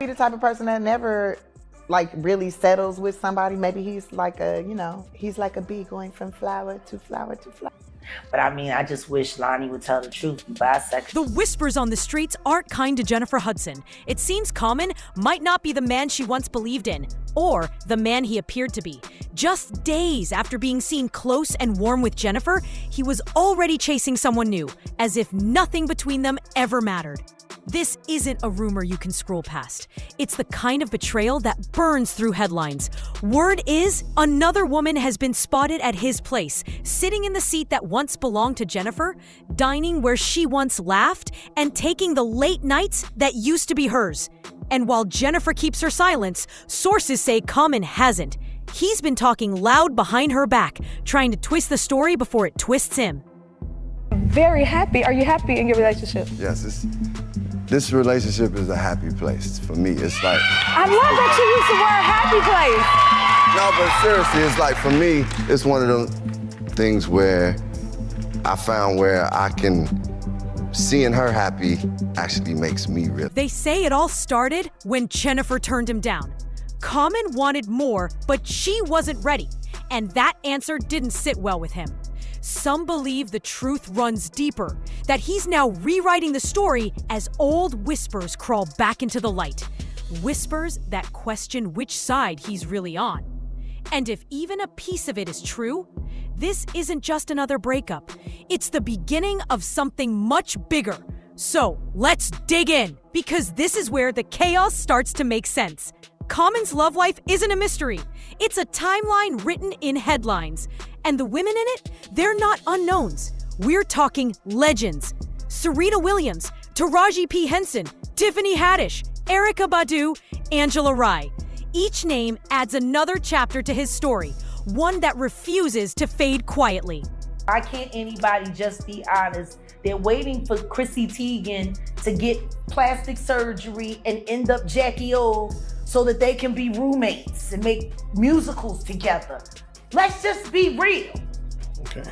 be the type of person that never like really settles with somebody. Maybe he's like a, you know, he's like a bee going from flower to flower to flower. But I mean, I just wish Lonnie would tell the truth, be bisexual. The whispers on the streets aren't kind to Janifer Hudson. It seems Common might not be the man she once believed in, or the man he appeared to be. Just days after being seen close and warm with Janifer, he was already chasing someone new, as if nothing between them ever mattered. This isn't a rumor you can scroll past. It's the kind of betrayal that burns through headlines. Word is, another woman has been spotted at his place, sitting in the seat that once belonged to Janifer, dining where she once laughed, and taking the late nights that used to be hers. And while Janifer keeps her silence, sources say Common hasn't. He's been talking loud behind her back, trying to twist the story before it twists him. Very happy. Are you happy in your relationship? Yes, this relationship is a happy place for me. It's like... I love that you use the word happy place. No, but seriously, it's like, for me, it's one of those things where I found where I can... Seeing her happy actually makes me real. They say it all started when Janifer turned him down. Common wanted more, but she wasn't ready. And that answer didn't sit well with him. Some believe the truth runs deeper, that he's now rewriting the story as old whispers crawl back into the light. Whispers that question which side he's really on. And if even a piece of it is true, this isn't just another breakup. It's the beginning of something much bigger. So let's dig in, because this is where the chaos starts to make sense. Common's love life isn't a mystery. It's a timeline written in headlines. And the women in it, they're not unknowns. We're talking legends. Serena Williams, Taraji P. Henson, Tiffany Haddish, Erykah Badu, Angela Rye. Each name adds another chapter to his story, one that refuses to fade quietly. Why can't anybody just be honest? They're waiting for Chrissy Teigen to get plastic surgery and end up Jackie O so that they can be roommates and make musicals together. Let's just be real. Okay.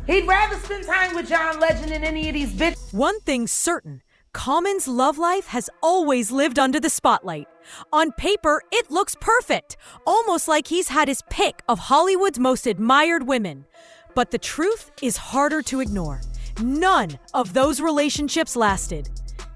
He'd rather spend time with John Legend than any of these bitches. One thing's certain, Common's love life has always lived under the spotlight. On paper, it looks perfect, almost like he's had his pick of Hollywood's most admired women. But the truth is harder to ignore. None of those relationships lasted.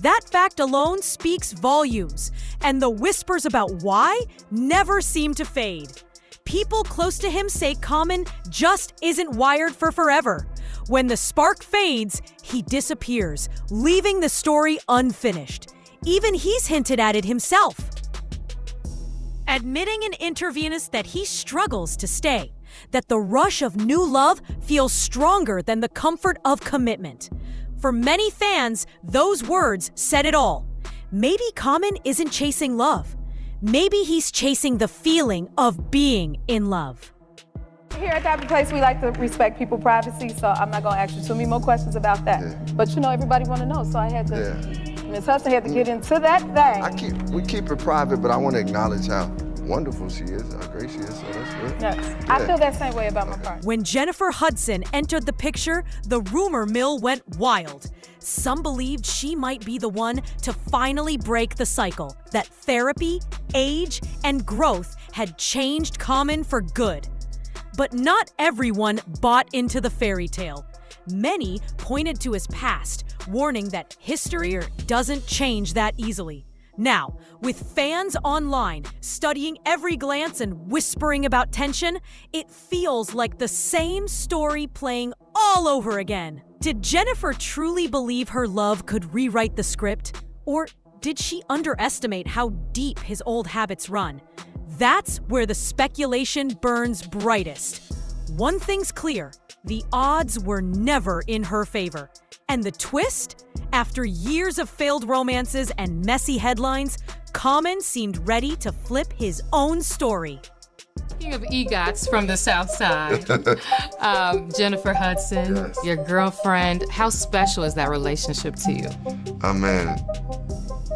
That fact alone speaks volumes, and the whispers about why never seem to fade. People close to him say Common just isn't wired for forever. When the spark fades, he disappears, leaving the story unfinished. Even he's hinted at it himself, admitting in interviews that he struggles to stay, that the rush of new love feels stronger than the comfort of commitment. For many fans, those words said it all. Maybe Common isn't chasing love. Maybe he's chasing the feeling of being in love. Here at that place, we like to respect people's privacy, so I'm not going to ask you too many more questions about that. Yeah. But you know, everybody want to know, so I had to. Yeah. Ms. Hudson had to get into that thing. We keep it private, but I want to acknowledge how wonderful she is, how great she is, so that's good. Yes. I feel that same way about my partner. When Janifer Hudson entered the picture, the rumor mill went wild. Some believed she might be the one to finally break the cycle, that therapy, age, and growth had changed Common for good. But not everyone bought into the fairy tale. Many pointed to his past, warning that history doesn't change that easily. Now, with fans online studying every glance and whispering about tension, it feels like the same story playing all over again. Did Janifer truly believe her love could rewrite the script? Or did she underestimate how deep his old habits run? That's where the speculation burns brightest. One thing's clear, the odds were never in her favor. And the twist? After years of failed romances and messy headlines, Common seemed ready to flip his own story. Speaking of EGOTs from the South Side, Janifer Hudson, Yes. your girlfriend, how special is that relationship to you? Oh man,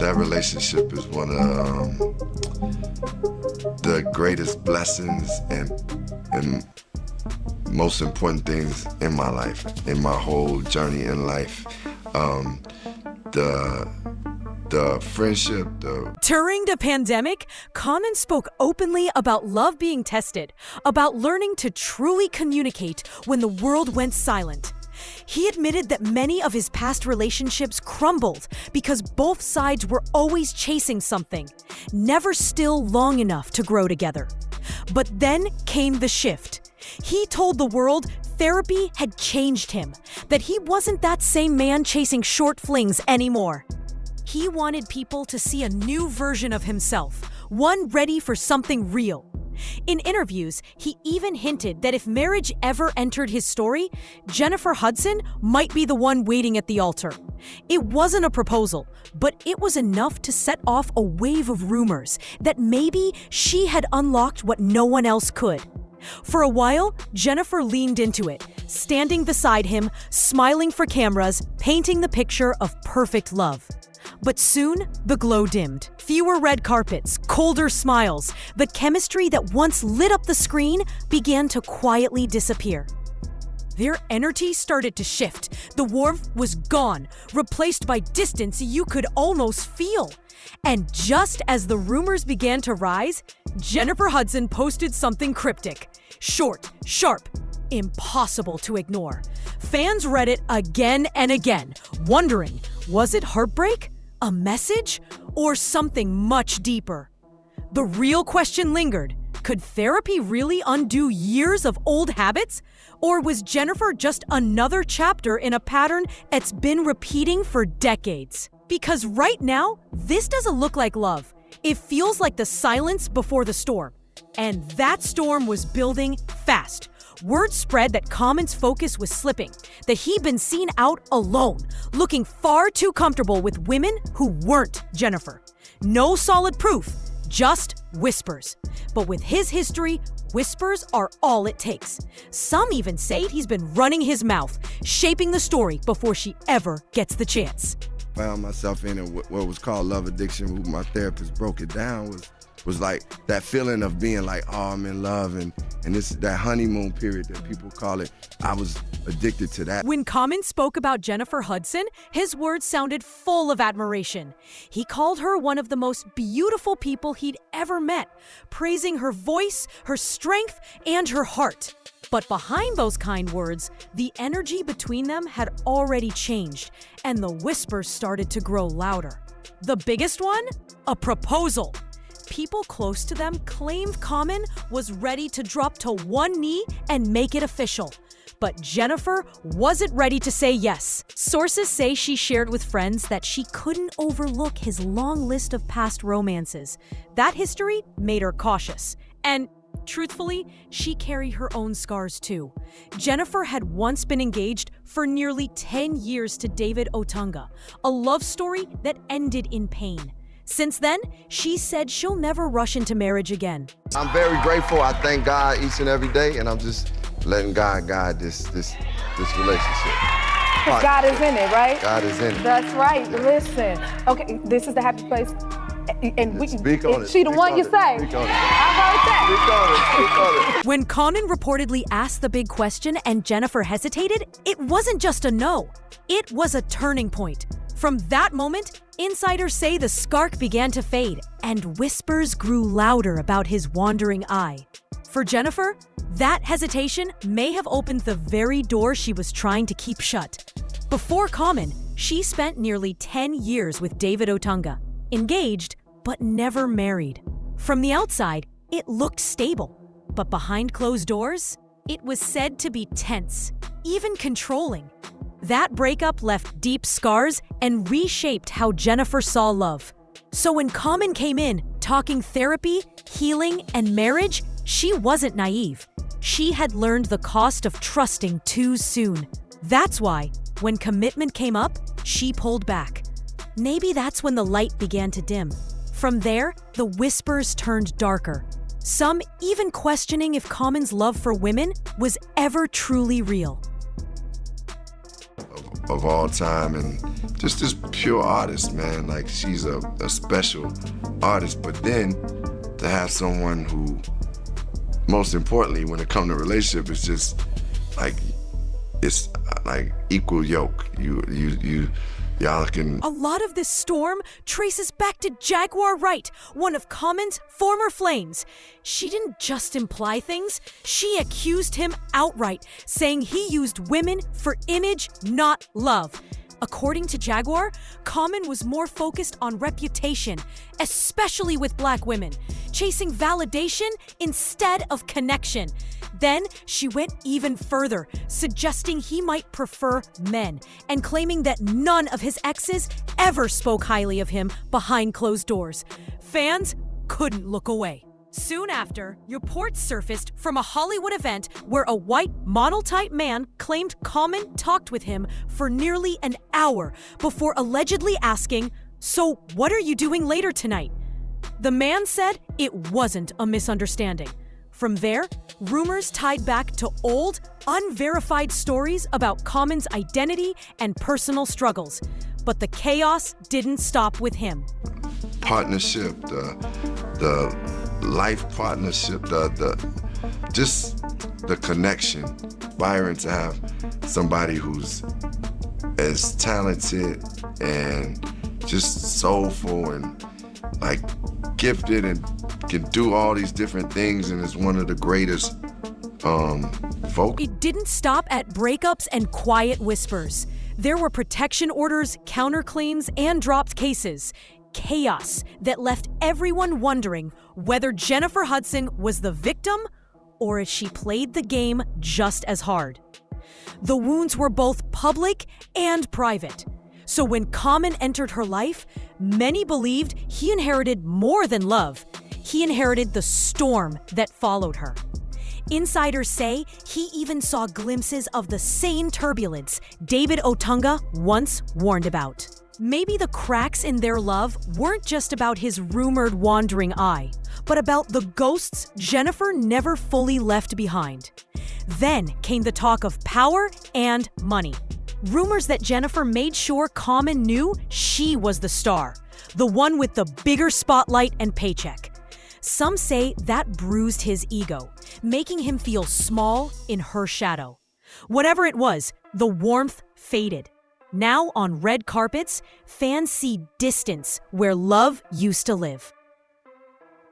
that relationship is one of the greatest blessings and most important things in my life, in my whole journey in life. the friendship, During the pandemic, Common spoke openly about love being tested, about learning to truly communicate when the world went silent. He admitted that many of his past relationships crumbled because both sides were always chasing something, never still long enough to grow together. But then came the shift. He told the world therapy had changed him, that he wasn't that same man chasing short flings anymore. He wanted people to see a new version of himself, one ready for something real. In interviews, he even hinted that if marriage ever entered his story, Janifer Hudson might be the one waiting at the altar. It wasn't a proposal, but it was enough to set off a wave of rumors that maybe she had unlocked what no one else could. For a while, Janifer leaned into it, standing beside him, smiling for cameras, painting the picture of perfect love. But soon, the glow dimmed. Fewer red carpets, colder smiles. The chemistry that once lit up the screen began to quietly disappear. Their energy started to shift. The warmth was gone, replaced by distance you could almost feel. And just as the rumors began to rise, Janifer Hudson posted something cryptic. Short, sharp, impossible to ignore. Fans read it again and again, wondering, was it heartbreak? A message? Or something much deeper? The real question lingered. Could therapy really undo years of old habits? Or was Janifer just another chapter in a pattern that's been repeating for decades? Because right now, this doesn't look like love. It feels like the silence before the storm. And that storm was building fast. Word spread that Common's focus was slipping, that he'd been seen out alone, looking far too comfortable with women who weren't Janifer. No solid proof, just whispers. But with his history, whispers are all it takes. Some even say he's been running his mouth, shaping the story before she ever gets the chance. Found myself in what was called love addiction. My therapist broke it down was like that feeling of being like, oh, I'm in love, and this that honeymoon period that people call it. I was addicted to that. When Common spoke about Janifer Hudson, his words sounded full of admiration. He called her one of the most beautiful people he'd ever met, praising her voice, her strength, and her heart. But behind those kind words, the energy between them had already changed, and the whispers started to grow louder. The biggest one? A proposal. People close to them claimed Common was ready to drop to one knee and make it official. But Janifer wasn't ready to say yes. Sources say she shared with friends that she couldn't overlook his long list of past romances. That history made her cautious. And truthfully, she carried her own scars too. Janifer had once been engaged for nearly 10 years to David Otunga, a love story that ended in pain. Since then, she said she'll never rush into marriage again. I'm very grateful. I thank God each and every day, and I'm just letting God guide this relationship. Because God is in it, right? God is in it. That's right. Listen. Okay, this is the happy place. And we Speak on it. She the Speak one on you it. say. Speak on it. I heard that. Speak on it. When Common reportedly asked the big question and Janifer hesitated, it wasn't just a no. It was a turning point. From that moment, insiders say the spark began to fade, and whispers grew louder about his wandering eye. For Janifer, that hesitation may have opened the very door she was trying to keep shut. Before Common, she spent nearly 10 years with David Otunga, engaged but never married. From the outside, it looked stable, but behind closed doors, it was said to be tense, even controlling. That breakup left deep scars and reshaped how Janifer saw love. So when Common came in, talking therapy, healing, and marriage, she wasn't naive. She had learned the cost of trusting too soon. That's why, when commitment came up, she pulled back. Maybe that's when the light began to dim. From there, the whispers turned darker. Some even questioning if Common's love for women was ever truly real. Of all time, and just this pure artist, man. Like, she's a special artist, but then to have someone who, most importantly, when it comes to relationship, it's just like, it's like equal yoke. You y'all can. A lot of this storm traces back to Jaguar Wright, one of Common's former flames. She didn't just imply things, she accused him outright, saying he used women for image, not love. According to Jaguar, Common was more focused on reputation, especially with black women, chasing validation instead of connection. Then she went even further, suggesting he might prefer men, and claiming that none of his exes ever spoke highly of him behind closed doors. Fans couldn't look away. Soon after, reports surfaced from a Hollywood event where a white model-type man claimed Common talked with him for nearly an hour before allegedly asking, "So what are you doing later tonight?" The man said it wasn't a misunderstanding. From there, rumors tied back to old, unverified stories about Common's identity and personal struggles. But the chaos didn't stop with him. Partnership, the life partnership, just the connection. Byron, to have somebody who's as talented and just soulful and like gifted and can do all these different things and is one of the greatest folk. It didn't stop at breakups and quiet whispers. There were protection orders, counterclaims, and dropped cases. Chaos that left everyone wondering whether Janifer Hudson was the victim or if she played the game just as hard. The wounds were both public and private. So when Common entered her life, many believed he inherited more than love. He inherited the storm that followed her. Insiders say he even saw glimpses of the same turbulence David Otunga once warned about. Maybe the cracks in their love weren't just about his rumored wandering eye, but about the ghosts Janifer never fully left behind. Then came the talk of power and money. Rumors that Janifer made sure Common knew she was the star, the one with the bigger spotlight and paycheck. Some say that bruised his ego, making him feel small in her shadow. Whatever it was, the warmth faded. Now on red carpets, fans see distance where love used to live.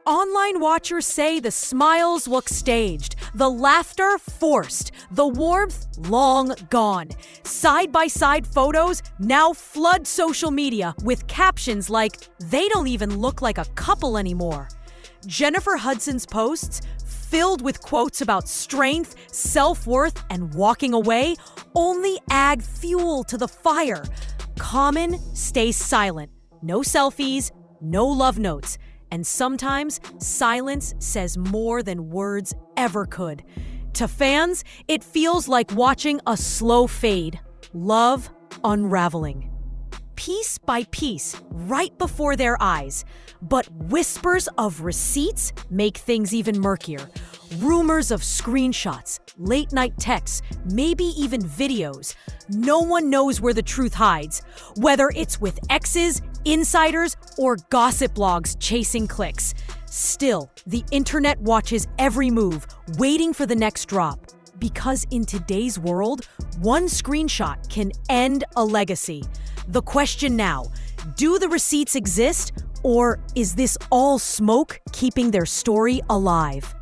Online watchers say the smiles look staged, the laughter forced, the warmth long gone. Side-by-side photos now flood social media with captions like, "They don't even look like a couple anymore." Janifer Hudson's posts, filled with quotes about strength, self-worth, and walking away, only add fuel to the fire. Common stays silent. No selfies, no love notes. And sometimes silence says more than words ever could. To fans, it feels like watching a slow fade. Love unraveling. Piece by piece, right before their eyes. But whispers of receipts make things even murkier. Rumors of screenshots, late-night texts, maybe even videos. No one knows where the truth hides, whether it's with exes, insiders, or gossip blogs chasing clicks. Still, the internet watches every move, waiting for the next drop. Because in today's world, one screenshot can end a legacy. The question now, do the receipts exist, or is this all smoke keeping their story alive?